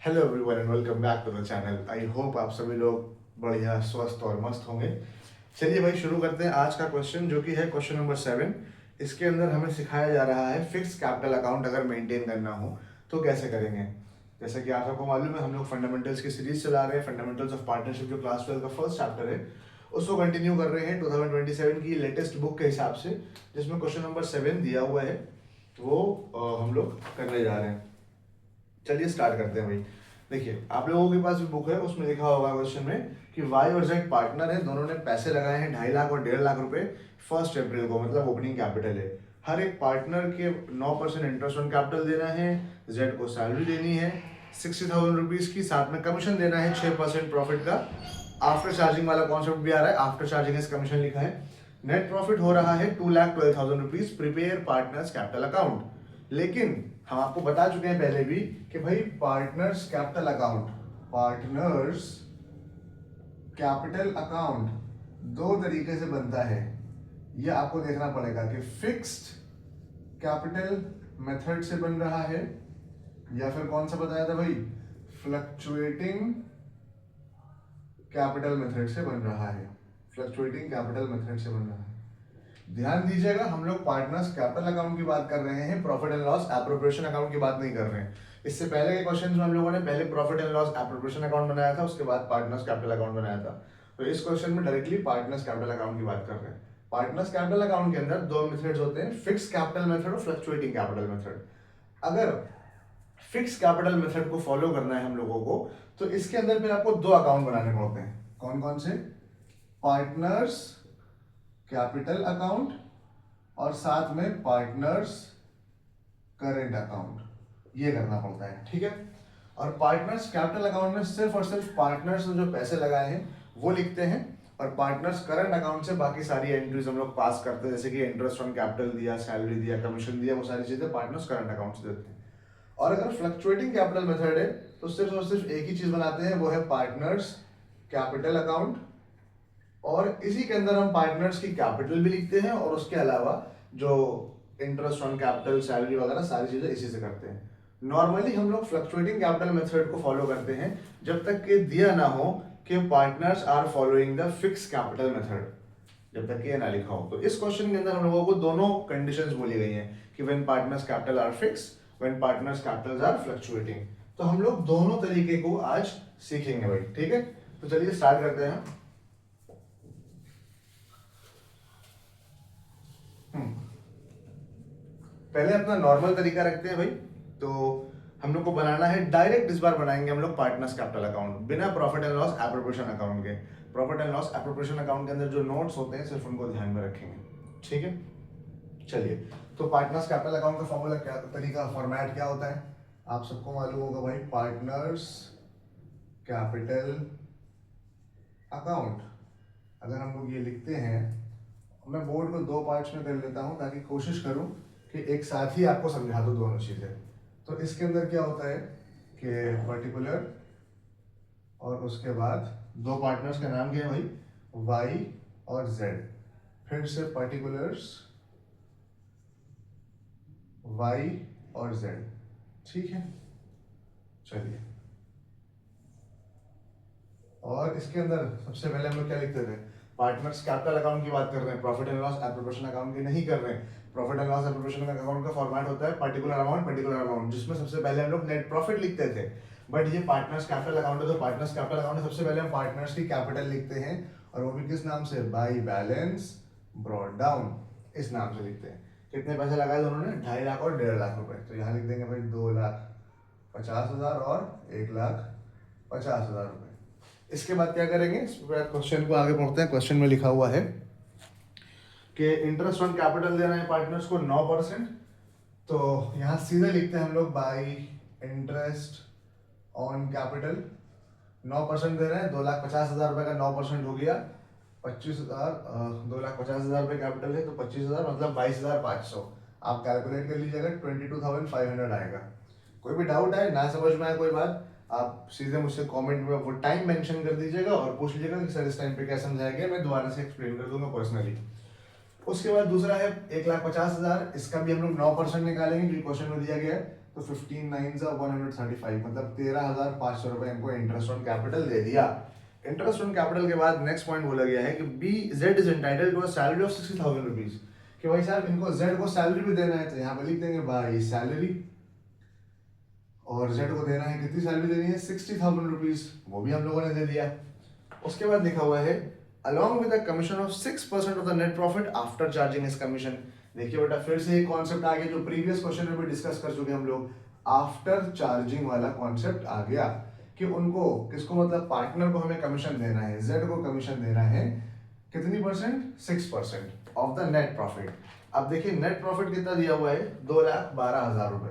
Hello everyone and welcome back to the channel. I hope आप सभी लोग बढ़िया स्वस्थ और मस्त होंगे। चलिए भाई शुरू करते हैं आज का क्वेश्चन, जो कि है क्वेश्चन नंबर 7। इसके अंदर हमें सिखाया जा रहा है फिक्स कैपिटल अकाउंट अगर मेंटेन करना हो तो कैसे करेंगे। जैसे कि आप सबको मालूम है, हम लोग फंडामेंटल्स की सीरीज चला रहे हैं। फंडामेंटल्स ऑफ पार्टनरशिप जो क्लास 12 का फर्स्ट चैप्टर है उसको कंटिन्यू कर रहे हैं 2027 की लेटेस्ट बुक के हिसाब से, जिसमें क्वेश्चन नंबर 7 दिया हुआ है वो हम लोग करने जा रहे हैं। चलिए स्टार्ट करते हैं भाई। देखिए आप लोगों के पास भी बुक है, उसमें लिखा होगा क्वेश्चन में कि वाई और जेड पार्टनर है, दोनों ने पैसे लगाए हैं 2.5 लाख और 1.5 लाख रुपए 1 अप्रैल को, मतलब ओपनिंग कैपिटल है। हर एक पार्टनर के 9% इंटरेस्ट ऑन कैपिटल देना है, जेड को सैलरी देनी है 60,000 रुपीज की, साथ में कमीशन देना है 6% प्रॉफिट का। आफ्टर चार्जिंग वाला कॉन्सेप्ट भी आ रहा है, आफ्टर चार्जिंग इस कमीशन लिखा है। नेट प्रॉफिट हो रहा है 2,12,000 rupees. Prepare partners capital account. लेकिन हम आपको बता चुके हैं पहले भी कि भाई पार्टनर्स कैपिटल अकाउंट दो तरीके से बनता है। ये आपको देखना पड़ेगा कि फिक्स्ड कैपिटल मेथड से बन रहा है या फिर कौन सा बताया था भाई, फ्लक्चुएटिंग कैपिटल मेथड से बन रहा है। फ्लक्चुएटिंग कैपिटल मेथड से बन रहा है। ध्यान दीजिएगा, हम लोग पार्टनर्स कैपिटल अकाउंट की बात कर रहे हैं, profit and loss appropriation account की बात नहीं कर रहे हैं। इससे पहले के क्वेश्चंस में हम लोगों ने पहले profit and loss appropriation account बनाया था, उसके बाद पार्टनर्स कैपिटल अकाउंट बनाया था। तो इस क्वेश्चन में डायरेक्टली पार्टनर्स कैपिटल अकाउंट की बात कर रहे हैं। पार्टनर्स कैपिटल अकाउंट के अंदर दो मेथड्स होते हैं, फिक्स कैपिटल मेथड और फ्लक्चुएटिंग कैपिटल मेथड। अगर फिक्स कैपिटल मेथड को फॉलो करना है हम लोगों को, तो इसके अंदर फिर आपको दो अकाउंट बनाने पड़ते हैं। कौन कौन से? पार्टनर्स कैपिटल अकाउंट और साथ में पार्टनर्स करेंट अकाउंट, ये करना पड़ता है, ठीक है। और पार्टनर्स कैपिटल अकाउंट में सिर्फ और सिर्फ पार्टनर्स ने जो पैसे लगाए हैं वो लिखते हैं, और पार्टनर्स करंट अकाउंट से बाकी सारी एंट्रीज हम लोग पास करते हैं, जैसे कि इंटरेस्ट ऑन कैपिटल दिया, सैलरी दिया, कमीशन दिया, वो सारी चीजें पार्टनर्स करंट अकाउंट से देते हैं। और अगर फ्लक्चुएटिंग कैपिटल मेथड है तो सिर्फ और सिर्फ एक ही चीज बनाते हैं, वो है पार्टनर्स कैपिटल अकाउंट, और इसी के अंदर हम पार्टनर्स की कैपिटल भी लिखते हैं, और उसके अलावा जो इंटरेस्ट ऑन कैपिटल, सैलरी वगैरह सारी चीजें इसी से करते हैं। नॉर्मली हम लोग फ्लक्चुएटिंग कैपिटल मेथड को फॉलो करते हैं जब तक कि दिया ना हो कि partners are following the fixed capital method, जब तक ये ना लिखा हो। तो इस क्वेश्चन के अंदर हम लोगों को दोनों कंडीशंस बोली गई हैं कि when partners capital are fixed, when partners capitals are fluctuating. तो हम लोग दोनों तरीके को आज सीखेंगे भाई, ठीक है। तो चलिए स्टार्ट करते हैं। पहले अपना नॉर्मल तरीका रखते हैं भाई। तो हम लोग को बनाना है डायरेक्ट, इस बार बनाएंगे हम लोग पार्टनर्स कैपिटल अकाउंट बिना profit and loss appropriation account के। Profit and loss appropriation account के अंदर जो नोट्स होते हैं सिर्फ उनको ध्यान में रखेंगे, ठीक है। चलिए, तो पार्टनर्स कैपिटल अकाउंट का फॉर्मूला क्या, तरीका, फॉर्मेट क्या होता है, आप सबको मालूम होगा भाई। पार्टनर्स कैपिटल अकाउंट अगर हम लोग ये लिखते हैं, मैं बोर्ड को दो पार्ट्स में कर लेता हूं ताकि कोशिश करूं कि एक साथ ही आपको समझा दूं दोनों चीजें। तो इसके अंदर क्या होता है कि पर्टिकुलर, और उसके बाद दो पार्टनर्स का नाम क्या है भाई, वाई और जेड। फिर से पर्टिकुलर्स वाई और जेड, ठीक है। चलिए, और इसके अंदर सबसे पहले हम लोग क्या लिखते थे, पार्टनर्स कैपिटल अकाउंट की बात कर रहे हैं, profit and loss appropriation account की नहीं कर रहे हैं। Profit and loss appropriation account का फॉर्मेट होता है पर्टिकुलर अमाउंट, जिसमें सबसे पहले हम लोग नेट प्रॉफिट लिखते थे। बट ये पार्टनर्स कैपिटल अकाउंट है, तो पार्टनर्स कैपिटल अकाउंट में सबसे पहले हम पार्टनर्स की कैपिटल लिखते हैं, और वो भी किस नाम से, बाई बैलेंस ब्रॉट डाउन, इस नाम से लिखते हैं। कितने पैसे लगाए दोनों ने, 2.5 लाख और 1.5 लाख रुपए। तो यहाँ लिख देंगे भाई 2,50,000 और 1,50,000 रुपए। इसके बाद क्या करेंगे, क्वेश्चन को आगे पढ़ते हैं। क्वेश्चन में लिखा हुआ है कि इंटरेस्ट ऑन कैपिटल देना है पार्टनर्स को 9%। तो यहाँ सीधे लिखते हैं हम लोग बाई इंटरेस्ट ऑन कैपिटल, 9% दे रहे हैं, 2,50,000 रुपए का 9% हो गया 25,000। 2,50,000 रुपए कैपिटल है तो 25,000 मतलब 22,500। आप कैलकुलेट कर लीजिएगा, 22,500 आएगा। कोई भी डाउट है, ना समझ में आए कोई बात, आप सीधे मुझसे कमेंट में वो टाइम मेंशन कर दीजिएगा और पूछ लीजिएगा कि सर इस टाइम पे क्या समझाया गया, मैं दोबारा से एक्सप्लेन कर दूंगा पर्सनली। उसके बाद दूसरा है 1,50,000, इसका भी हम लोग 9% निकालेंगे क्योंकि क्वेश्चन में दिया गया है। तो 15 9 135, मतलब 13,500 रुपए इनको इंटरेस्ट ऑन कैपिटल दे दिया। इंटरेस्ट ऑन कैपिटल के बाद नेक्स्ट पॉइंट बोला गया है कि B Z is entitled to a salary of 60,000 rupees, कि भाई साहब इनको जेड को सैलरी भी देना है, तो यहाँ पे लिख देंगे बाई सैलरी, और जेड को देना है, कितनी सैलरी देनी है, 60,000 रुपीज, वो भी हम लोगों ने दे दिया। उसके बाद लिखा हुआ है along with a commission of 6% of the net profit after charging his commission। देखिए बेटा फिर से एक कॉन्सेप्ट आ गया जो प्रीवियस क्वेश्चन में भी डिस्कस कर चुके हम लोग, आफ्टर चार्जिंग वाला कॉन्सेप्ट आ गया कि उनको किसको, मतलब पार्टनर को हमें कमीशन देना है, जेड को कमीशन देना है कितनी percent, 6% of the net profit. अब देखिए नेट प्रॉफिट कितना दिया हुआ है, 2,12,000 रुपए।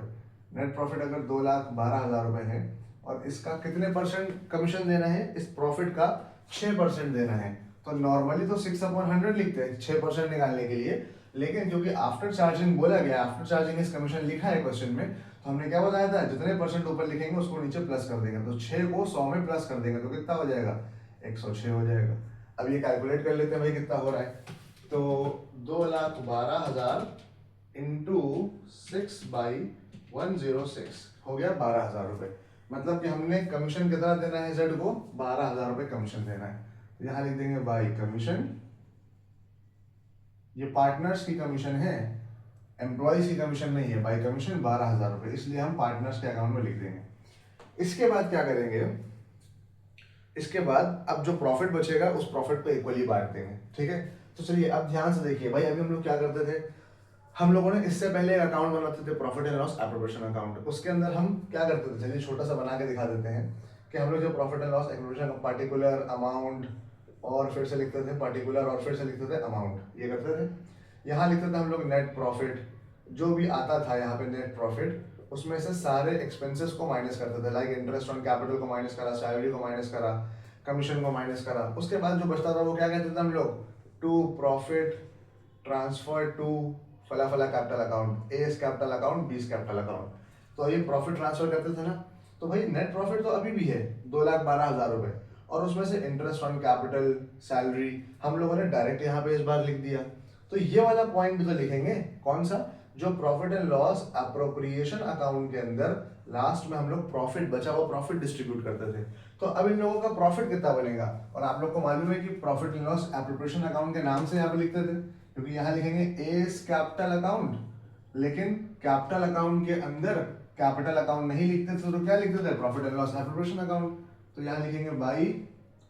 नेट प्रॉफिट अगर 2,12,000 रुपए है और इसका कितने परसेंट कमीशन देना है, इस प्रॉफिट का 6% देना है, तो नॉर्मली तो 6/100 लिखते हैं 6% निकालने के लिए, लेकिन क्योंकि आफ्टर चार्जिंग बोला गया, आफ्टर चार्जिंग इस कमीशन लिखा है क्वेश्चन में, तो हमने क्या बताया था, जितने परसेंट ऊपर लिखेंगे उसको नीचे प्लस कर देंगे, तो 6 को 100 में प्लस कर देंगे तो कितना हो जाएगा, 106 हो जाएगा। अब ये कैलकुलेट कर लेते हैं भाई कितना हो रहा है, तो 2,12,000 इंटू 6/106 हो गया 12,000 रुपए। मतलब कि हमने कमीशन कितना देना है जेड को, 12,000 रुपए कमीशन देना है। यहां लिख देंगे बाई कमीशन, ये पार्टनर्स की कमीशन है, एम्प्लॉयज की कमीशन नहीं है, बाई कमीशन 12,000 रुपए, इसलिए हम पार्टनर्स के अकाउंट में लिख देंगे। इसके बाद क्या करेंगे, इसके बाद अब जो प्रॉफिट बचेगा उस प्रॉफिट को इक्वली बांट देंगे, ठीक है। तो चलिए अब ध्यान से देखिए भाई, अभी हम लोग क्या करते थे, हम लोगों ने इससे पहले एक अकाउंट बनाते थे profit and loss appropriation account, उसके अंदर हम क्या करते थे, चलिए छोटा सा बना के दिखा देते हैं कि हम लोग जो प्रॉफिट एंड लॉस एप्रोप्रिएशन का पर्टिकुलर अमाउंट और फिर से लिखते थे पर्टिकुलर और फिर से लिखते थे अमाउंट, ये करते थे। यहाँ लिखते थे हम लोग नेट प्रॉफिट, जो भी आता था यहाँ पे नेट प्रॉफिट, उसमें से सारे एक्सपेंसेस को माइनस करते थे, लाइक इंटरेस्ट ऑन कैपिटल को माइनस करा, सैलरी को माइनस करा, कमीशन को माइनस करा। उसके बाद जो बचता था वो क्या कहते थे हम लोग, टू प्रॉफिट ट्रांसफर टू फला फला capital account, A is capital account, B is capital account, तो ये प्रॉफिट ट्रांसफर करते थे ना। तो भाई नेट प्रॉफिट तो अभी भी है 2,12,000 रुपए, और उसमें से इंटरेस्ट ऑन कैपिटल, सैलरी हम लोगों ने डायरेक्ट यहाँ पे इस बार लिख दिया। तो ये वाला पॉइंट भी तो लिखेंगे, कौन सा, जो profit and loss appropriation account के अंदर लास्ट में हम लोग प्रॉफिट बचा वो प्रॉफिट डिस्ट्रीब्यूट करते थे। तो अब इन लोगों का प्रॉफिट कितना बनेगा, और आप लोग को मालूम है कि profit and loss appropriation account के नाम से यहाँ पे लिखते थे, क्योंकि यहाँ लिखेंगे एज कैपिटल अकाउंट, लेकिन कैपिटल अकाउंट के अंदर कैपिटल अकाउंट नहीं लिखते थे, तो क्या लिखते थे, profit and loss appropriation account. तो यहाँ लिखेंगे by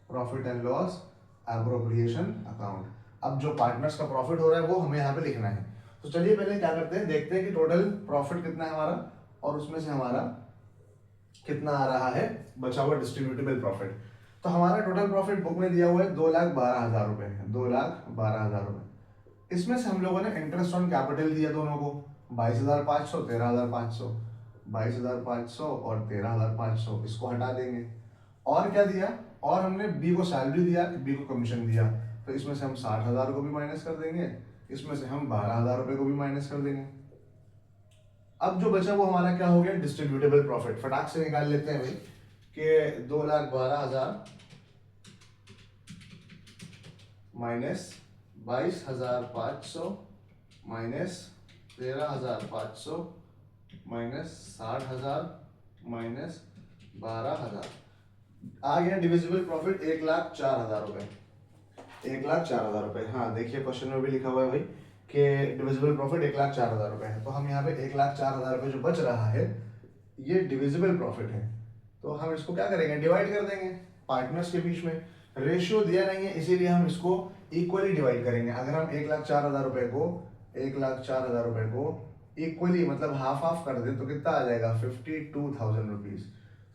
profit and loss appropriation account. अब जो पार्टनर्स का प्रॉफिट हो रहा है वो हमें यहाँ पे लिखना है। तो चलिए पहले क्या करते हैं, देखते हैं कि टोटल प्रॉफिट कितना है हमारा, और उसमें से हमारा कितना आ रहा है बचा हुआ डिस्ट्रीब्यूटेबल प्रॉफिट। तो हमारा टोटल प्रॉफिट बुक में दिया हुआ है 2,12,000 रुपए है, 2,12,000 रुपए। इसमें से हम लोगों ने इंटरेस्ट ऑन कैपिटल दिया दोनों को 22,500, 13,500, 22,500 और 13,500, इसको हटा देंगे। और क्या दिया, और हमने बी को सैलरी दिया, बी को कमीशन दिया, तो इसमें से हम 60,000 को भी माइनस कर देंगे, इसमें से हम 12,000 रुपए को भी माइनस कर देंगे। अब जो बचा वो हमारा क्या हो गया, डिस्ट्रीब्यूटेबल प्रॉफिट। फटाक से निकाल लेते हैं भाई कि 2,12,000 माइनस 22,500 माइनस 13,500 माइनस 60,000 माइनस 12,000, आ गया डिविजिबल प्रॉफिट 1,04,000 रुपए, 1,04,000 रुपए। हाँ देखिए क्वेश्चन में भी लिखा हुआ है भाई कि डिविजिबल प्रॉफिट 1,04,000 रुपए है, तो हम यहाँ पे 1,04,000 रुपए जो बच रहा है ये डिविजिबल प्रॉफिट है, तो हम इसको क्या करेंगे, डिवाइड कर देंगे पार्टनर्स के बीच में। रेशियो दिया नहीं है इसीलिए हम इसको इक्वली डिवाइड करेंगे। अगर हम 1,04,000 रुपए को 1,04,000 रुपए को इक्वली मतलब हाफ हाफ कर दें तो कितना आ जाएगा, 52,000 रुपीज।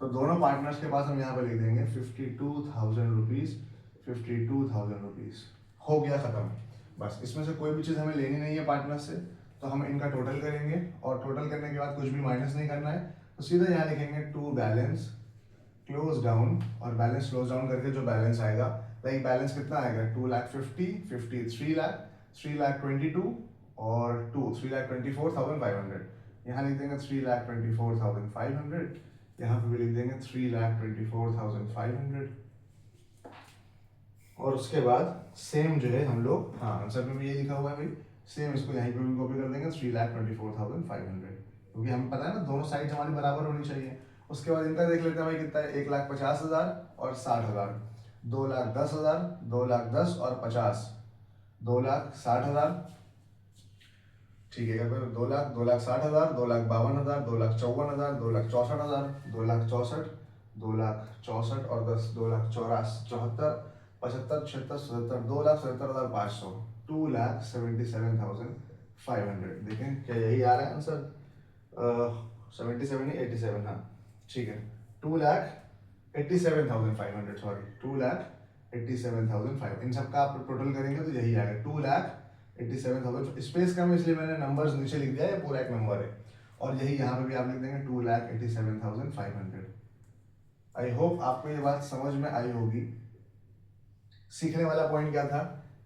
तो दोनों पार्टनर्स के पास हम यहाँ पे लिख देंगे 52,000 रुपीज, 52,000 रुपीज, हो गया खत्म। बस इसमें से कोई भी चीज़ हमें लेनी नहीं है पार्टनर से, तो हम इनका टोटल करेंगे, और टोटल करने के बाद कुछ भी माइनस नहीं करना है, तो सीधा यहाँ लिखेंगे टू बैलेंस क्लोज डाउन, और बैलेंस क्लोज डाउन करके जो बैलेंस आएगा, लाइक बैलेंस कितना आएगा, 2,50,000, 50, 3,00,000, 3,22,000 और 3,24,500। यहाँ लिख देंगे 3,24,500, यहाँ पे भी लिख देंगे 3,24,500, और उसके बाद सेम जो है हम लोग, हाँ आंसर में भी ये लिखा हुआ है भाई, सेम इसको यहीं पे भी कॉपी कर देंगे 3,24,500। क्योंकि हमें पता है ना दोनों साइड हमारी बराबर होनी चाहिए। उसके बाद इनका देख लेते हैं भाई कितना है, 1,50,000 और 60,000, 2,10,000, 2,10,000 और 50, 2,60,000। ठीक है, अगर 2,00,000, 2,60,000, 2,52,000, 2,54,000, 2,64,000, 2,64,000, 2,64,000 और 10, 2,74,000, 75, 76, 77, 2,77,500, 2,77,500। देखें क्या यही आ रहा है आंसर? 77 ही 87, हाँ ठीक है, 2,87,500, सॉरी 2,87,500। इन सबका आप टोटल करेंगे तो यही आएगा 2,87,000। स्पेस कम इसलिए मैंने नंबर्स नीचे लिख दिया है, पूरा एक नंबर है। और यही यहाँ पे भी आप लिख देंगे 2,87,500। आई होप आपको ये बात समझ में आई होगी। सीखने वाला पॉइंट क्या था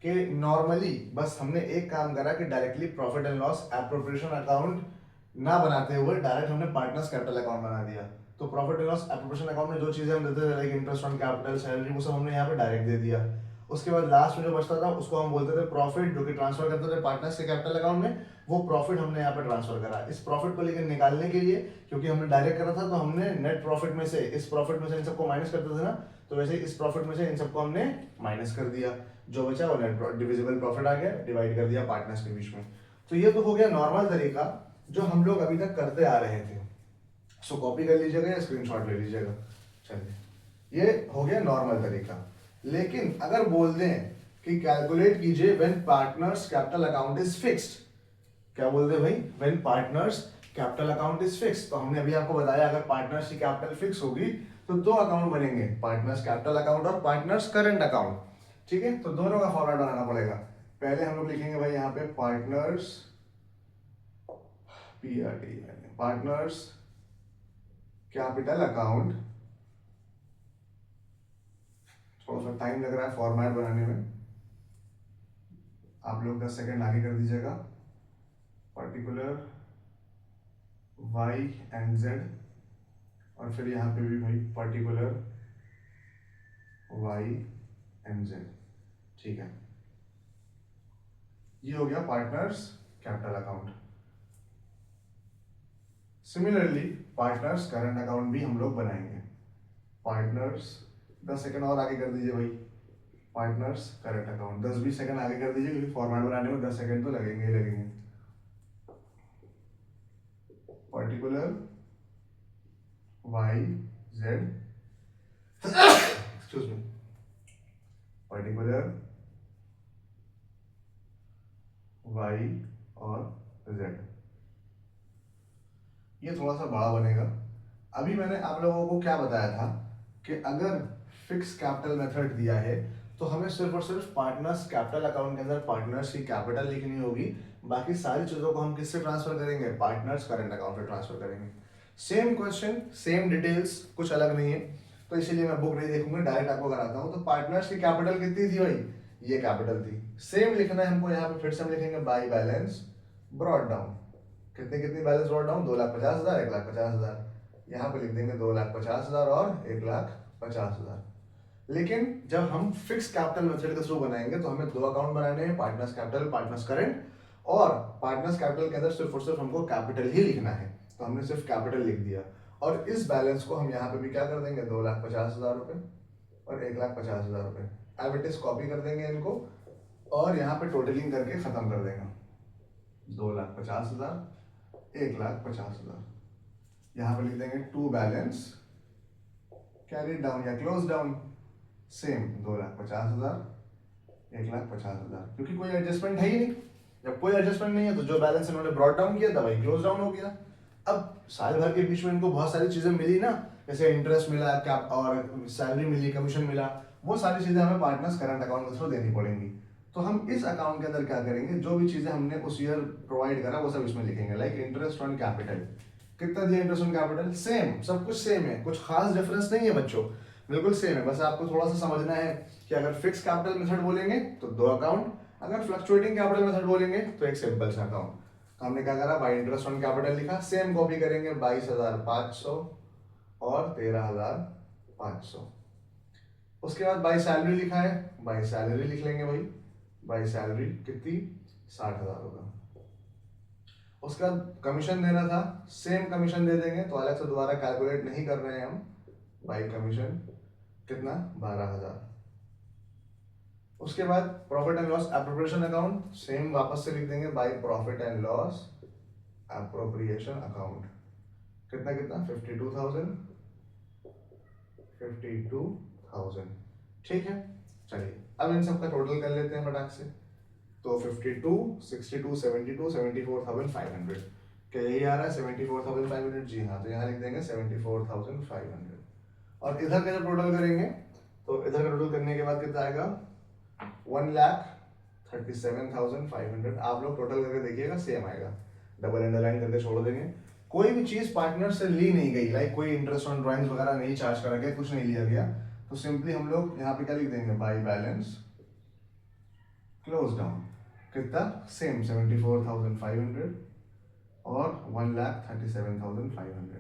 कि नॉर्मली बस हमने एक काम करा कि directly profit and loss appropriation account ना बनाते हुए डायरेक्ट हमने पार्टनर्स कैपिटल अकाउंट बना दिया। तो profit and loss appropriation account में जो चीजें हम देते थे like interest on capital, salary, वो सब हमने यहाँ पे डायरेक्ट दे दिया। उसके बाद लास्ट में जो बचता था उसको हम बोलते थे प्रॉफिट, जो कि ट्रांसफर करते थे पार्टनर्स के कैपिटल अकाउंट में। वो प्रॉफिट हमने यहाँ पे ट्रांसफर करा। इस प्रॉफिट को लेकर निकालने के लिए, क्योंकि हमने डायरेक्ट करा था, तो हमने नेट प्रॉफिट में से, इस प्रॉफिट में से इन सबको माइनस करते थे ना, तो वैसे इस प्रॉफिट में से इन सबको हमने माइनस कर दिया। जो बचा वो नेट डिविजिबल प्रॉफिट आ गया, डिवाइड कर दिया पार्टनर्स के बीच में। तो ये तो हो गया नॉर्मल तरीका जो हम लोग अभी तक करते आ रहे थे। सो कॉपी कर लीजिएगा या स्क्रीनशॉट ले लीजिएगा। चलिए, ये हो गया नॉर्मल तरीका। लेकिन अगर बोल दें कि कैलकुलेट कीजिए when partners capital account is fixed, क्या बोल दे भाई? When partners capital account is fixed. तो हमने अभी आपको बताया अगर पार्टनर्स की कैपिटल फिक्स होगी तो दो अकाउंट बनेंगे, पार्टनर्स कैपिटल अकाउंट और पार्टनर्स करंट अकाउंट। ठीक है, तो दोनों का फॉर्मेट बनाना पड़ेगा। पहले हम लोग लिखेंगे भाई यहाँ पे partners, PRT, partners capital account. थोड़ा सा टाइम लग रहा है फॉर्मेट बनाने में, आप लोग 10 सेकंड आगे कर दीजिएगा। पर्टिकुलर Y एंड Z, और फिर यहाँ पे भी भाई पर्टिकुलर Y एंड Z। ठीक है, ये हो गया partners capital account. Similarly partners current account भी हम लोग बनाएंगे। पार्टनर्स, 10 सेकंड और आगे कर दीजिए भाई, पार्टनर्स करंट अकाउंट 10-20 सेकंड आगे कर दीजिए, क्योंकि फॉर्मेट बनाने में 10 सेकंड तो लगेंगे ही लगेंगे। Particular Y Z, excuse me, particular Y और Z। ये थोड़ा सा बड़ा बनेगा। अभी मैंने आप लोगों को क्या बताया था कि अगर फिक्स कैपिटल मेथड दिया है तो हमें सिर्फ और सिर्फ पार्टनर्स कैपिटल अकाउंट के अंदर पार्टनर्स की कैपिटल लिखनी होगी। बाकी सारी चीजों को हम किससे ट्रांसफर करेंगे? पार्टनर्स करंट अकाउंट पे ट्रांसफर करेंगे। सेम क्वेश्चन, सेम डिटेल्स, कुछ अलग नहीं है। तो इसीलिए मैं बुक नहीं देखूंगा, डायरेक्ट आपको कराता हूँ। तो पार्टनर्स की कैपिटल कितनी थी भाई? ये कैपिटल थी। सेम लिखना है हमको यहाँ पे, फिर से हम लिखेंगे बाय बैलेंस ब्रॉट डाउन। कितने कितनी बैलेंस ब्रॉट डाउन? 2,50,000, 1,50,000। यहाँ पे लिख देंगे 2,50,000 और 1,50,000। लेकिन जब हम फिक्स कैपिटल मेथड के थ्रू बनाएंगे तो हमें दो अकाउंट बनाने हैं, पार्टनर्स कैपिटल, पार्टनर्स करंट। और पार्टनर्स कैपिटल के अंदर सिर्फ और सिर्फ हमको कैपिटल ही लिखना है, तो हमने सिर्फ कैपिटल लिख दिया। और इस बैलेंस को हम यहाँ पे भी क्या कर देंगे? 2,50,000 रुपए और 1,50,000 रुपए। अब इट इज कॉपी कर देंगे इनको और यहाँ पे टोटलिंग करके खत्म कर देंगे। 2,50,000, 1,50,000। यहाँ पे लिख देंगे टू बैलेंस कैरी डाउन या क्लोज डाउन, सेम 2,50,000, 1,50,000। क्योंकि कोई एडजस्टमेंट है ही नहीं। जब कोई एडजस्टमेंट नहीं है तो जो बैलेंस इन्होंने ब्रॉट डाउन किया था वही क्लोज डाउन हो गया। अब साल भर के बीच में इनको बहुत सारी चीजें मिली ना, जैसे इंटरेस्ट मिला, कैप और सैलरी मिली, कमीशन मिला, वो सारी चीजें हमें पार्टनर्स करंट अकाउंट के थ्रू देनी पड़ेंगी। तो हम इस अकाउंट के अंदर क्या करेंगे? जो भी चीजें हमने उस ईयर प्रोवाइड करा वो सब इसमें लिखेंगे। लाइक इंटरेस्ट ऑन कैपिटल, कितना दिया इंटरेस्ट ऑन कैपिटल? सेम, सब कुछ सेम है, कुछ खास डिफरेंस नहीं है बच्चों, बिल्कुल सेम है। बस आपको थोड़ा सा समझना है कि अगर फिक्स कैपिटल मेथड बोलेंगे तो दो अकाउंट, अगर फ्लक्चुएटिंग कैपिटल मेथड बोलेंगे तो एक सिंपल सा अकाउंट। तो हमने क्या करा? बाय इंटरेस्ट ऑन कैपिटल लिखा, सेम कॉपी करेंगे 22,500 और 13,500। उसके बाद बाय सैलरी लिखा है, बाय सैलरी लिख लेंगे भाई। बाय सैलरी कितनी? 60,000 होगा। उसका कमीशन देना था, सेम कमीशन दे देंगे, तो अलग से दोबारा कैलकुलेट नहीं कर रहे हैं हम। बाई कमीशन कितना, 12,000। उसके बाद profit and loss appropriation account, same वापस से लिख देंगे by profit and loss appropriation account. कितना कितना, 52,000, 52,000। ठीक है, चलिए अब इन सबका टोटल कर लेते हैं फटाक से। तो 52, 62, 72, 74,500, क्या यही आ रहा है 74,500? जी हाँ, तो यहाँ लिख देंगे 74,500। और इधर का जब टोटल करेंगे तो इधर का टोटल करने के बाद कितना आएगा, 1,37,500। आप लोग टोटल करके देखिएगा, सेम आएगा, डबल अंडरलाइन करके छोड़ देंगे। कोई भी चीज पार्टनर से ली नहीं गई, लाइक कोई इंटरेस्ट ऑन ड्राइंग्स वगैरह नहीं चार्ज करा गया, कुछ नहीं लिया गया, तो सिंपली हम लोग यहाँ पे क्या लिख देंगे, बाई बैलेंस क्लोज डाउन। कितना, सेम 74,500 और 1,37,500।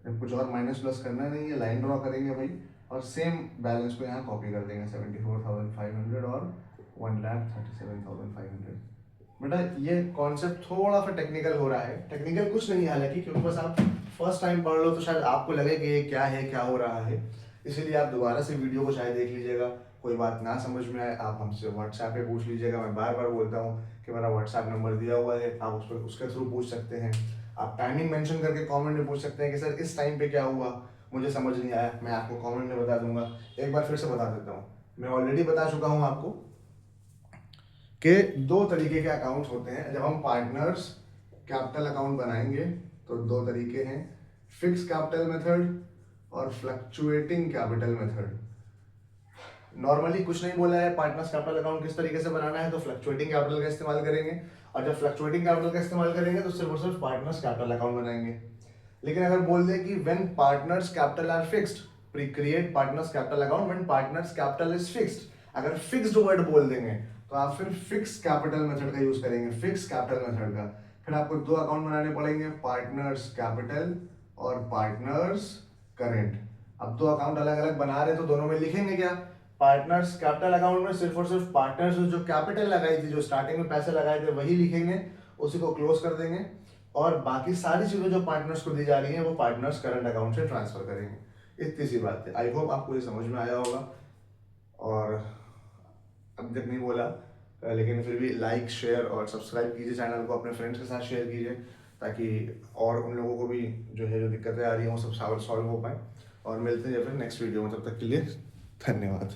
जब कुछ और माइनस प्लस करना नहीं है, लाइन ड्रॉ करेंगे भाई, और सेम बैलेंस को यहाँ कॉपी कर देंगे, 74,500 और 1,37,500। बेटा ये कॉन्सेप्ट थोड़ा सा टेक्निकल हो रहा है, टेक्निकल कुछ नहीं है हालांकि, क्योंकि बस आप फर्स्ट टाइम पढ़ लो तो शायद आपको लगे कि ये क्या है, क्या हो रहा है, इसीलिए आप दोबारा से वीडियो को शायद देख लीजिएगा। कोई बात ना समझ में आए आप हमसे व्हाट्सएप पे पूछ लीजिएगा। मैं बार बार बोलता हूँ कि मेरा व्हाट्सएप नंबर दिया हुआ है, आप उस पर उसके थ्रू पूछ सकते हैं। आप टाइमिंग मेंशन करके कमेंट में पूछ सकते हैं कि सर इस टाइम पे क्या हुआ, मुझे समझ नहीं आया, मैं आपको कमेंट में बता दूंगा। एक बार फिर से बता देता हूँ, मैं ऑलरेडी बता चुका हूँ आपको कि दो तरीके के अकाउंट होते हैं। जब हम पार्टनर्स कैपिटल अकाउंट बनाएंगे तो दो तरीके हैं, फिक्स कैपिटल मेथड और फ्लक्चुएटिंग कैपिटल मेथड। नॉर्मली कुछ नहीं बोला है, पार्टनर्स कैपिटल अकाउंट किस तरीके से बनाना है, तो फ्लक्चुएटिंग कैपिटल का इस्तेमाल करेंगे, और जब फ्लक्चुएटिंग कैपिटल का इस्तेमाल करेंगे तो सिर्फ और सिर्फ पार्टनर्स कैपिटल अकाउंट बनाएंगे। लेकिन अगर बोल दे कि when partners capital are fixed, create partners capital account when partners capital is fixed, अगर फिक्स्ड वर्ड बोल देंगे तो आप फिर फिक्स कैपिटल मेथड का यूज करेंगे, फिक्स कैपिटल मेथड का। फिर आपको दो अकाउंट बनाने पड़ेंगे, पार्टनर्स कैपिटल और पार्टनर्स करेंट। अब दो अकाउंट अलग अलग बना रहे तो दोनों में लिखेंगे क्या, पार्टनर्स कैपिटल अकाउंट में सिर्फ और सिर्फ पार्टनर्स जो कैपिटल लगाई थी, जो स्टार्टिंग में पैसे लगाए थे वही लिखेंगे, उसी को क्लोज कर देंगे, और बाकी सारी चीजें जो पार्टनर्स को दी जा रही हैं वो पार्टनर्स करंट अकाउंट से ट्रांसफर करेंगे। इतनी सी बात है। आई होप आपको ये समझ में आया होगा, और अभी तक नहीं बोला लेकिन फिर भी लाइक शेयर और सब्सक्राइब कीजिए चैनल को, अपने फ्रेंड्स के साथ शेयर कीजिए, ताकि और उन लोगों को भी जो है जो दिक्कतें आ रही हैं वो सब सॉल्व हो पाए। और मिलते हैं फिर नेक्स्ट वीडियो में, तब तक के लिए धन्यवाद।